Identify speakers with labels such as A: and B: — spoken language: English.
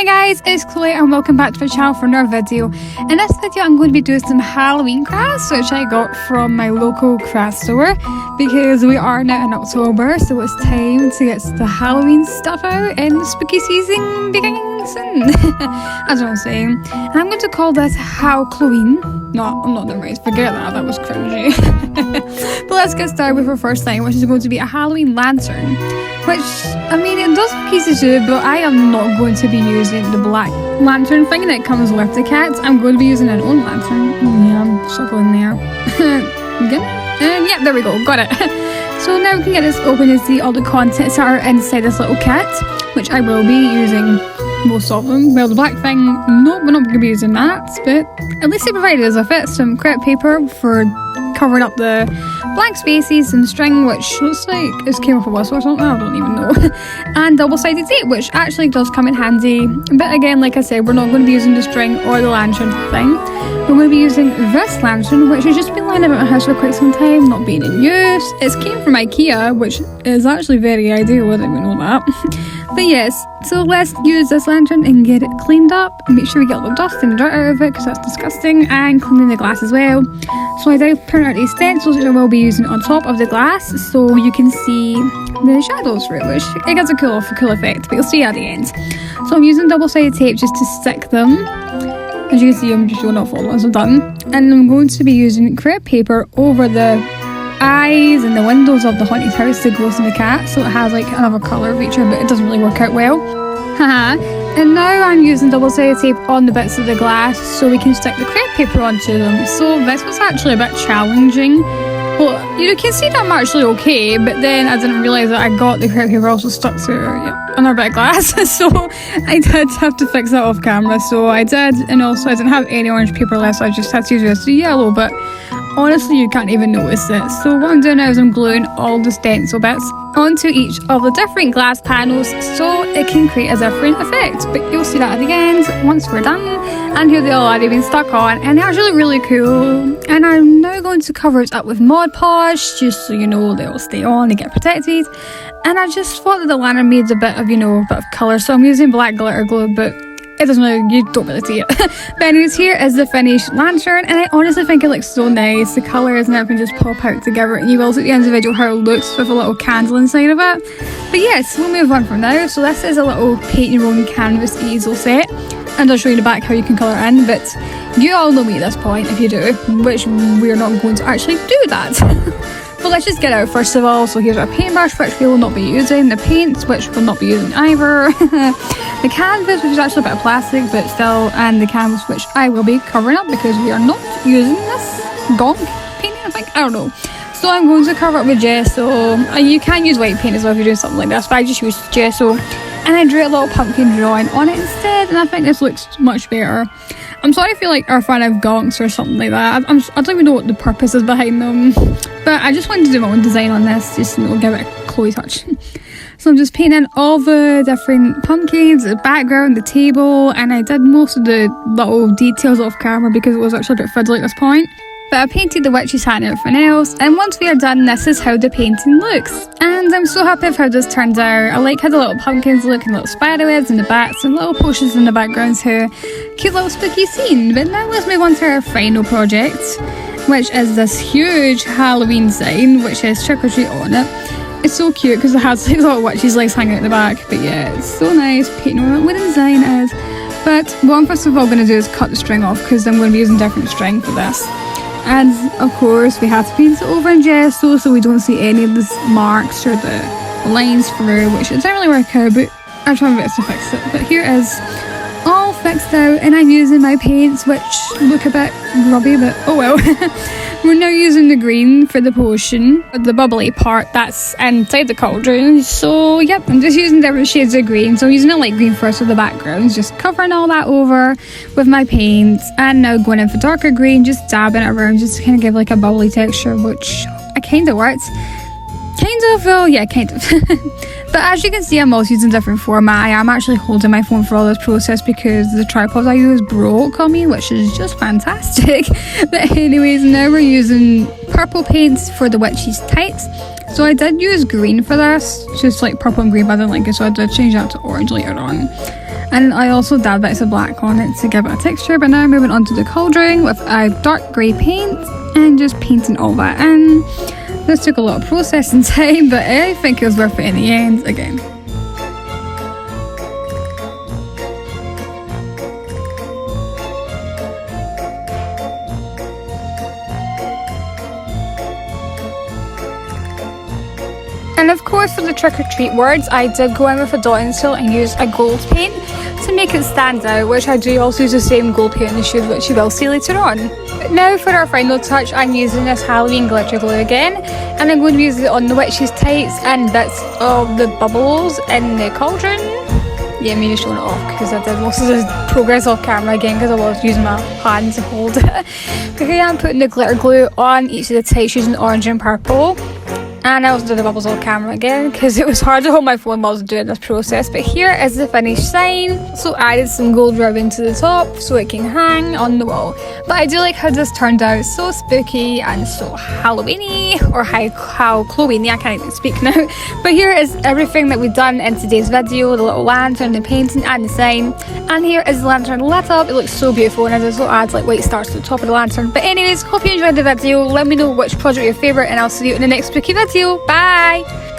A: Hi guys, it's Chloe and welcome back to my channel for another video. In this video I'm going to be doing some Halloween crafts which I got from my local craft store because we are now in October, so it's time to get the Halloween stuff out and the spooky season beginning soon. That's what I'm saying. And I'm going to call this Halloween. No, I'm not doing right. Forget that was cringy. But let's get started with our first thing, which is going to be a Halloween lantern. Which, I mean, it does look easy to do, but I am not going to be using the black lantern thing that comes with the cat. I'm going to be using an own lantern. Yeah, I'm struggling there. And yeah, there we go, got it. So now we can get this open and see all the contents that are inside this little kit, which I will be using most of them. Well, the black thing, no, we're not going to be using that, but at least they provided us with it, some crepe paper for covering up the blank spaces, some string which looks like it came off a whistle or something, I don't even know, and double-sided tape which actually does come in handy. But again, like I said, we're not going to be using the string or the lantern thing. We're going to be using this lantern which has just been lying about my house for quite some time, not being in use. It came from IKEA, which is actually very ideal, I didn't even know that. But yes, so let's use this lantern and get it cleaned up and make sure we get all the dust and dirt out of it because that's disgusting, and cleaning the glass as well. So I did print out these stencils which I will be using on top of the glass so you can see the shadows through it, which it gets a cool effect, but you'll see at the end. So I'm using double-sided tape just to stick them. As you can see, I'm just showing off all the ones I've done. And I'm going to be using crepe paper over the eyes and the windows of the haunted house that goes in the cat, so it has like another colour feature, but it doesn't really work out well. Haha. And now I'm using double-sided tape on the bits of the glass so we can stick the crepe paper onto them. So this was actually a bit challenging. Well, you can see that I'm actually okay, but then I didn't realise that I got the crepe paper also stuck to another bit of glass, so I did have to fix that off camera. So I did, and also I didn't have any orange paper left, so I just had to use the yellow, but honestly you can't even notice it. So what I'm doing now is I'm gluing all the stencil bits onto each of the different glass panels so it can create a different effect, but you'll see that at the end once we're done. And here they all are, they've been stuck on and they're actually really cool. And I'm now going to cover it up with Mod Podge just so you know they'll stay on, they get protected. And I just thought that the lantern needs a bit of, a bit of colour, so I'm using black glitter glue, but it doesn't really, you don't really see it. But anyways, here is the finished lantern, and I honestly think it looks so nice. The colours and everything just pop out together, and you will see at the end of the video how it looks with a little candle inside of it. But yes, we'll move on from now. So this is a little paint your own canvas easel set, and I'll show you the back how you can colour in, but you all know me at this point if you do, which we're not going to actually do that. But let's just get out first of all. So here's our paintbrush, which we will not be using, the paints, which we'll not be using either, the canvas, which is actually a bit of plastic but still, and the canvas, which I will be covering up because we are not using this gong painting, I think, I don't know. So I'm going to cover it with gesso. You can use white paint as well if you're doing something like this, but I just used gesso and I drew a little pumpkin drawing on it instead, and I think this looks much better. I'm sorry if you like are fan of gonks or something like that. I don't even know what the purpose is behind them, but I just wanted to do my own design on this, just give it a Chloe touch. So I'm just painting all the different pumpkins, the background, the table, and I did most of the little details off camera because it was actually a bit fiddly at this point. But I painted the witch's hat and everything else, and once we are done, this is how the painting looks. And I'm so happy with how this turned out. I like how the little pumpkins look and little spiderwebs in the bats and little posters in the background too. Cute little spooky scene. But now let's move on to our final project, which is this huge Halloween sign which has trick or treat on it. It's so cute because it has like little witches' legs hanging out the back, but yeah, it's so nice painting on it what the design is. But what I'm first of all going to do is cut the string off because I'm going to be using different string for this. And of course we have to paint it over in gesso so we don't see any of the marks or the lines through, which it didn't really work out, but I'm trying my best to fix it. But here it is all fixed out, and I'm using my paints which look a bit grubby, but oh well. We're now using the green for the potion, the bubbly part that's inside the cauldron. So yep, I'm just using different shades of green. So I'm using a light green first for the background, just covering all that over with my paints, and now going in for darker green, just dabbing it around just to kind of give like a bubbly texture, which kind of works. Kind of, well, yeah, kind of. But as you can see, I'm also using different format. I am actually holding my phone for all this process because the tripod I use broke on me, which is just fantastic. But anyways, now we're using purple paints for the witch's tights. So I did use green for this, just like purple and green, but I didn't like it, so I did change that to orange later on. And I also dabbed bits of black on it to give it a texture. But now moving on to the cauldron with a dark grey paint and just painting all that in. This took a lot of processing time, but I think it was worth it in the end again. And of course, for the trick or treat words, I did go in with a dotting tool and use a gold paint to make it stand out, which I do also use the same gold paint on the shoes, which you will see later on. But now for our final touch, I'm using this Halloween glitter glue again, and I'm going to use it on the witch's tights and bits of the bubbles in the cauldron. Yeah, me just showing it off because I did most of the progress off camera again because I was using my hands to hold it. But here I'm putting the glitter glue on each of the tights using orange and purple. And I also did the bubbles on camera again because it was hard to hold my phone while I was doing this process. But here is the finished sign. So I added some gold ribbon to the top so it can hang on the wall. But I do like how this turned out, so spooky and so Halloweeny, or how Chloe-ny, I can't even speak now. But here is everything that we've done in today's video, the little lantern, the painting and the sign. And here is the lantern lit up. It looks so beautiful, and I just add like white stars to the top of the lantern. But anyways, hope you enjoyed the video. Let me know which project your favourite, and I'll see you in the next spooky video. Bye!